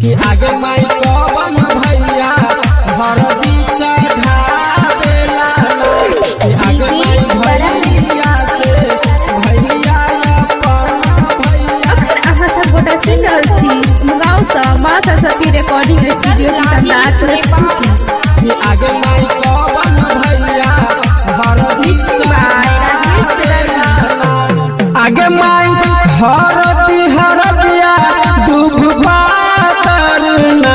कि आगे माई कवन भैया हरदी चढ़ावेला कि आगे माई भैया से भैया अपन भैया। अखन अहाँ सब गोटा सुनि रहल छी मुगांव सँ माँ सरस्वती रिकॉर्डिंग स्टूडियो की शानदार प्रस्तुति कि आगे माई कवन भैया हरदी चढ़ावेला आगे माई हरदी हरदिया दूब पातरना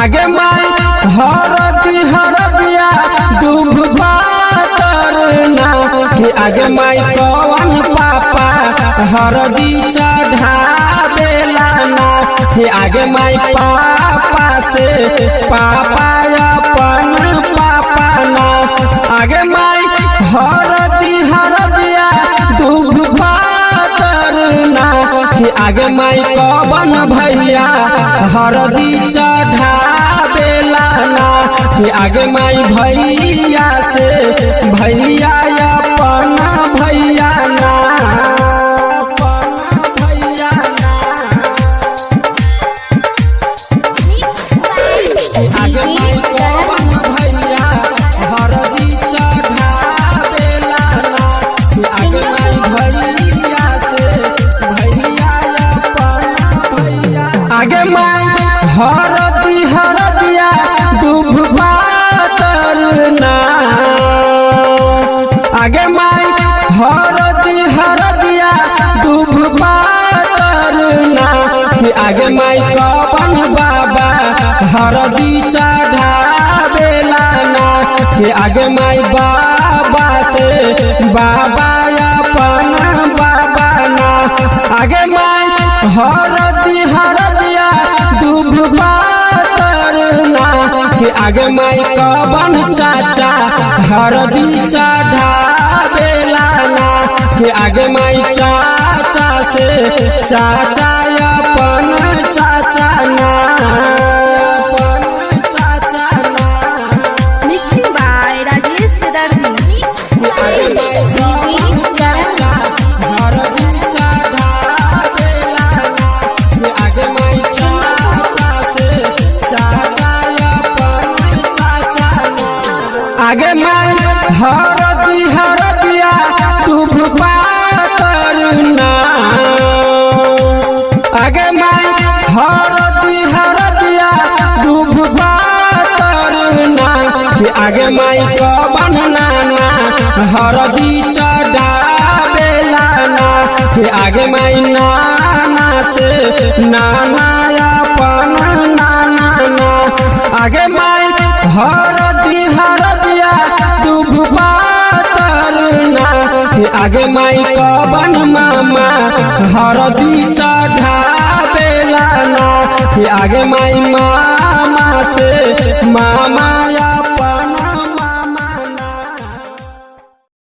आगे माई हरदी हरदिया दूब पातरना कि आगे माई कवन पापा हरदी चढ़ावेला ना कि आगे माई पापा से पापा अपन पापा ना आगे माई हरदी हरदिया दूब पातरना कि आगे माई कवन भैया हरदी चढ़ावेला ना कि आगे माई भैया से भैया अपन भैया ना भैया ना आगे माई कवन भैया हरदी चढ़ावेला ना कि आगे माई भैया से भैया अपन भैया आगे माई हरदी हरदिया दूब पातरना आगे माई हरदी हरदिया दूब पातरना कि आगे माई कवन बाबा हरदी चढ़ावेला ना कि आगे माई बाबा से बाबा अपन बाबा ना आगे माई हरदी हरदिया दूब पातरना कि आगे माई कवन चाचा हरदी चढ़ावेला ना कि आगे माई चाचा से चाचा अपन चाचा ना अपन चाचा ना मिक्सिंग बाय राजेश बेदर्दी कि आगे माई कवन चाचा हरदी चढ़ावेला ना कि आगे माई चाचा से चाचा अपन चाचा ना आगे माई हरदी हरदिया दूब पातरना आगे माई हरदी हरदिया दूब पातरना कि आगे माई कवन नाना हरदी चढ़ावेला ना कि आगे माई नाना से नाना अपन नाना ना आगे माई हरदी हरदिया दूब पातरना कि आगे माई कवन मामा हरदी चढ़ावेला ना कि आगे माई मामा से मामा